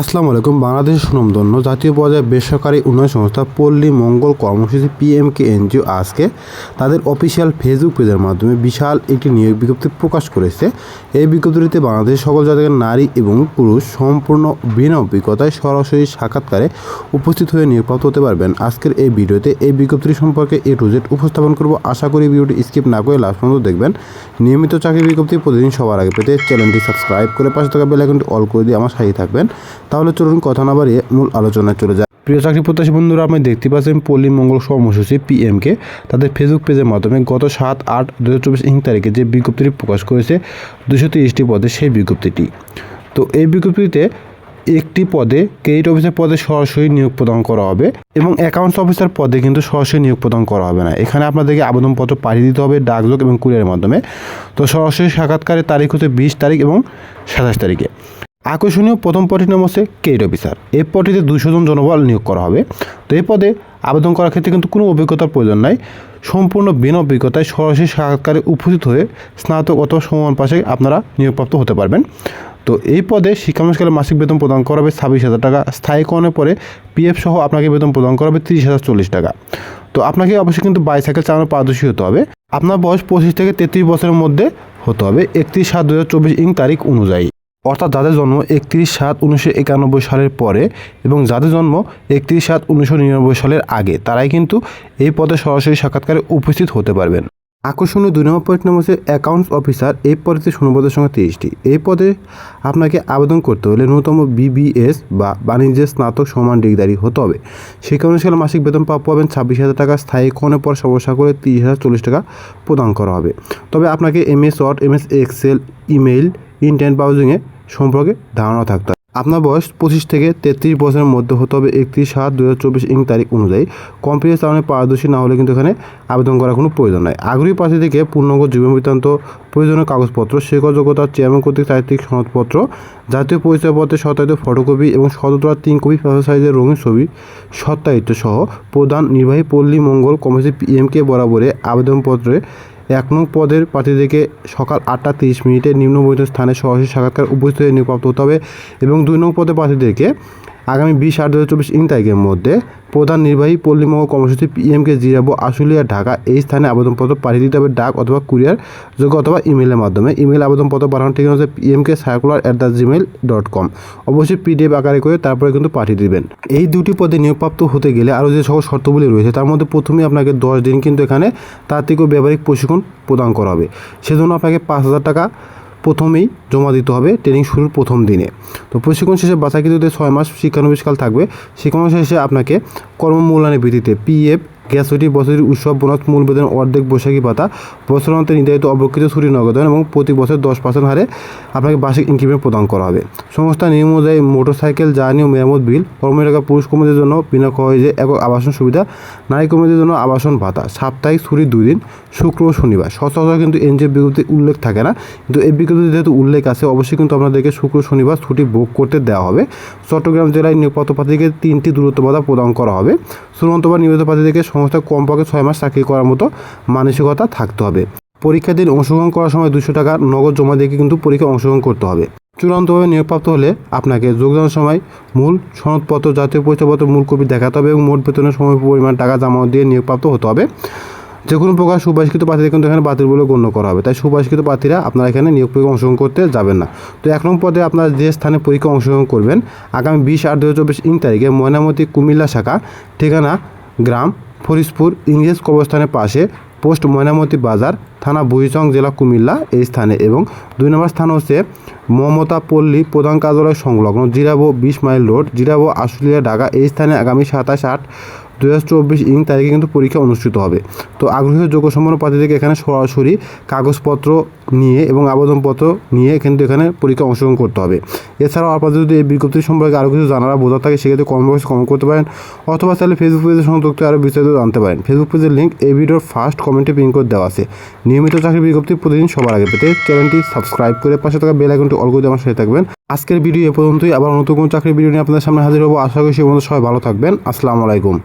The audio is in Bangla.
আসসালামু আলাইকুম। বাংলাদেশের সুনামধন্য জাতীয় পর্যায়ে বেসরকারি উন্নয়ন সংস্থা পল্লী মঙ্গল কর্মসূচি PMKNGO আজকে তাদের অফিসিয়াল ফেসবুক পেজের মাধ্যমে বিশাল একটি নিয়োগ বিজ্ঞপ্তি প্রকাশ করেছে। এই বিজ্ঞপ্তিতে বাংলাদেশের সকল জায়গার নারী এবং পুরুষ সম্পূর্ণ বিনা অভিজ্ঞতায় সরাসরি সাক্ষাৎকারে উপস্থিত হয়ে নিয়োগপ্রাপ্ত হতে পারবেন। আজকের এই ভিডিওতে এই বিজ্ঞপ্তি সম্পর্কে A to Z উপস্থাপন করব। আশা করি ভিডিওটি স্কিপ না করে লাস্ট পর্যন্ত দেখবেন। নিয়মিত চাকরি বিজ্ঞপ্তি প্রতিদিন সবার আগে পেতে চ্যানেলটি সাবস্ক্রাইব করে পাশে থাকা বেল আইকনটি অল করে দিয়ে আমার সাথে থাকবেন। তাহলে চলুন কথা না বাড়িয়ে মূল আলোচনায় চলে যায়। প্রিয় চাকরি প্রত্যাশী বন্ধুরা, আপনি দেখতে পাচ্ছেন পল্লী মঙ্গল কর্মসূচি PMK তাদের ফেসবুক পেজের মাধ্যমে গত 7/8/2024 তারিখে যে বিজ্ঞপ্তিটি প্রকাশ করেছে 230টি পদে সেই বিজ্ঞপ্তিটি। তো এই বিজ্ঞপ্তিতে একটি পদে ক্রেডিট অফিসার পদে সরাসরি নিয়োগ প্রদান করা হবে এবং অ্যাকাউন্টস অফিসার পদে কিন্তু সরাসরি নিয়োগ প্রদান করা হবে না। এখানে আপনাদেরকে আবেদনপত্র পাঠিয়ে দিতে হবে ডাকযোগ এবং কুরিয়ারের মাধ্যমে। তো সরাসরি সাক্ষাৎকারের তারিখ হচ্ছে 20 তারিখ এবং 27 তারিখে। আকর্ষণীয় প্রথম পদটির নাম হচ্ছে ক্রেডিট অফিসার। এই পদটিতে 200 জন জনবল নিয়োগ করা হবে। তো এই পদে আবেদন করার ক্ষেত্রে কিন্তু কোনো অভিজ্ঞতার প্রয়োজন নাই। সম্পূর্ণ বিনা অভিজ্ঞতায় সরাসরি সাক্ষাৎকারে উপস্থিত হয়ে স্নাতক অথবা সমান পাশে আপনারা নিয়োগপ্রাপ্ত হতে পারবেন। তো এই পদে শিক্ষানুষ্ঠানে মাসিক বেতন প্রদান করা হবে 26,000 টাকা। স্থায়ীকরণের পরে PF সহ আপনাকে বেতন প্রদান করা হবে 30,040 টাকা। তো আপনাকে অবশ্যই কিন্তু বাইসাইকেল চালানো পারদর্শী হতে হবে। আপনার বয়স 25 থেকে 33 বছরের মধ্যে হতে হবে 31/7/2024 তারিখ অনুযায়ী। অর্থাৎ যাদের জন্ম 31/7/1991 সালের পরে এবং যাদের জন্ম 31/7/1999 সালের আগে তারাই কিন্তু এই পদে সরাসরি সাক্ষাৎকারে উপস্থিত হতে পারবেন। আকর্ষণীয় 2 নম্বর পদের নাম হচ্ছে অ্যাকাউন্টস অফিসার। এই পদে শূন্যপদের সংখ্যা 30টি। এই পদে আপনাকে আবেদন করতে হলে ন্যূনতম BBS বা বাণিজ্যের স্নাতক সমান ডিগ্রি হতে হবে। শিক্ষানুষ্ঠানে মাসিক বেতন প্রাপ্য হবেন 26,000 টাকা। স্থায়ীকরণের পর সমস্যা করে 30,040 টাকা প্রদান করা হবে। তবে আপনাকে MS Word, MS Excel, email, internet ব্রাউজিংয়ে সম্পর্কে ধারণা থাকতে হবে। আপনার বয়স 25 থেকে 33 বছরের মধ্যে হতে হবে 31/7/2024 তারিখ অনুযায়ী। কম্পিউটার চালানো পারদর্শী না হলে কিন্তু এখানে আবেদন করার কোনো প্রয়োজন নাই। আগ্রহী প্রার্থী থেকে পূর্ণাঙ্গ জীবন বৃত্তান্ত, প্রয়োজনীয় কাগজপত্র, শিক্ষক যোগ্যতা, চেয়ারম্যান কর্তৃক চারিত্রিক সনদপত্র, জাতীয় পরিচয়পত্রের সত্যায়িত ফটোকপি এবং সততার 3 কপি পাসপোর্ট সাইজের রঙিন ছবি সত্যায়িত সহ প্রধান নির্বাহী পল্লী মঙ্গল কর্মসূচি PMK বরাবরে আবেদনপত্রে 1 নং পদের প্রার্থীদেরকে সকাল 8:30 নিম্ন বর্ণিত স্থানে সরাসরি সাক্ষাৎকার উপস্থিত হয়ে নিয়োগপ্রাপ্ত হতে হবে এবং 2 নং পদের প্রার্থীদেরকে আগামী 20/8/2024 তারিখের মধ্যে প্রধান নির্বাহী পল্লী মঙ্গল কর্মসূচি PMK জিরাবো আশুলিয়া ঢাকা এই স্থানে আবেদনপত্র পাঠিয়ে দিতে হবে ডাক অথবা কুরিয়ার যোগ্য অথবা ইমেলের মাধ্যমে। ইমেল আবেদনপত্র পাঠানোর ঠিকানা হচ্ছে pmkcircular@gmail.com। অবশ্যই PDF আকারে করে তারপরে কিন্তু পাঠিয়ে দিবেন। এই দুটি পদে নিয়োগপ্রাপ্ত হতে গেলে আরও যে সকল শর্তগুলি রয়েছে তার মধ্যে প্রথমেই আপনাকে 10 দিন কিন্তু এখানে তাত্ত্বিক ও ব্যবহারিক প্রশিক্ষণ প্রদান করা হবে। সেজন্য আপনাকে 5,000 টাকা প্রথমেই জমা দিতে হবে ট্রেনিং শুরুর প্রথম দিনে। তো প্রশিক্ষণ শেষে বাছাইকৃতদের 6 মাস শিক্ষানবিশকাল থাকবে। শিক্ষানবিশ শেষে আপনাকে কর্মমূল্যায়নের ভিত্তিতে PF, গ্যাসুটি, বছরের উৎসব বোনাস, মূল বেতন অর্ধেক, বৈশাখী ভাতা, বছরান্তে নির্ধারিত অবকৃত ছুটি নগদায়ন এবং প্রতি বছর 10% হারে আপনাকে বার্ষিক ইনক্রিমেন্ট প্রদান করা হবে। সংস্থা নিয়ম অনুযায়ী মোটরসাইকেল জ্বালানি ও মেরামত বিল, কর্মীরা পুরুষ কর্মীদের জন্য বিনা খরচে একক আবাসন সুবিধা, নারী কর্মীদের জন্য আবাসন ভাতা, সাপ্তাহিক ছুটি 2 দিন, শুক্র ও শনিবার। সচরাচর কিন্তু এনজিও বিজ্ঞপ্তি উল্লেখ থাকে না, কিন্তু এই বিজ্ঞপ্তিতে যেহেতু উল্লেখ আছে অবশ্যই কিন্তু আপনাদেরকে শুক্র শনিবার ছুটি ভোগ করতে দেওয়া হবে। চট্টগ্রাম জেলায় নিয়োগপ্রাপ্ত প্রার্থীকে 3টি দূরত্ব ভাতা প্রদান করা হবে। চূড়ান্ত বা নিয়মিত প্রার্থীদেরকে সংস্থা কমপক্ষে 6 মাস চাকরি করার মতো মানসিকতা থাকতে হবে। পরীক্ষার দিন অংশগ্রহণ করার সময় 200 টাকা নগদ জমা দিয়ে কিন্তু পরীক্ষায় অংশগ্রহণ করতে হবে। চূড়ান্তভাবে নিয়োগপ্রাপ্ত হলে আপনাকে যোগদানের সময় মূল সনদপত্র, জাতীয় পরিচয়পত্র মূল কপি দেখাতে হবে এবং মোট বেতনের সময় পরিমাণ টাকা জমা দিয়ে নিয়োগপ্রাপ্ত হতে হবে। যে কোনো প্রকার সুবহিষ্কৃত প্রার্থীদের কিন্তু এখানে বাতিল বলে গণ্য করা হবে। তাই সুবহিষ্কৃত প্রার্থীরা আপনারা এখানে নিয়োগ পরীক্ষা অংশগ্রহণ করতে যাবেন না। তো 1 নং পদে আপনারা যে স্থানে পরীক্ষা অংশগ্রহণ করবেন আগামী 20/8/2024 তারিখে ময়নামতি কুমিল্লা শাখা, ঠিকানা গ্রাম ফরিদপুর ইংরেজ কবরস্থানের পাশে, পোস্ট ময়নামতি বাজার, থানা বুড়িচং, জেলা কুমিল্লা এই স্থানে। এবং 2 নম্বর স্থান হচ্ছে মমতা পল্লী প্রধান কার্যালয় সংলগ্ন জিরাবো 20 মাইল রোড, জিরাবো আশুলিয়া ঢাকা এই স্থানে আগামী 27/8/2024 তারিখে কিন্তু পরীক্ষা অনুষ্ঠিত হবে। তো আগ্রহী যোগ্য সম্পন্ন প্রার্থীদেরকে এখানে সরাসরি কাগজপত্র নিয়ে এবং আবেদনপত্র নিয়ে কিন্তু এখানে পরীক্ষা অংশগ্রহণ করতে হবে। এছাড়াও আপনাদের যদি এই বিজ্ঞপ্তি সম্পর্কে আরও কিছু জানার বোঝার থাকে সেক্ষেত্রে কমেন্ট বক্সে কমেন্ট করতে পারেন অথবা চাইলে ফেসবুক পেজের সংযুক্ত আরও বিস্তারিত জানতে পারেন। ফেসবুক পেজের লিঙ্ক এই ভিডিওর ফার্স্ট কমেন্টে পিন করে দেওয়া আছে। নিয়মিত চাকরি বিজ্ঞপ্তি প্রতিদিন সবার আগে পেতে চ্যানেলটি সাবস্ক্রাইব করে পাশে থাকা বেল আইকনটি অল করে আমার সাথে থাকবেন। আজকের ভিডিও এ পর্যন্তই। আবার নতুন কোনো চাকরির ভিডিও নিয়ে আপনাদের সামনে হাজির হবো। আশা করি সে পর্যন্ত সবাই ভালো থাকবেন। আসসালামু আলাইকুম।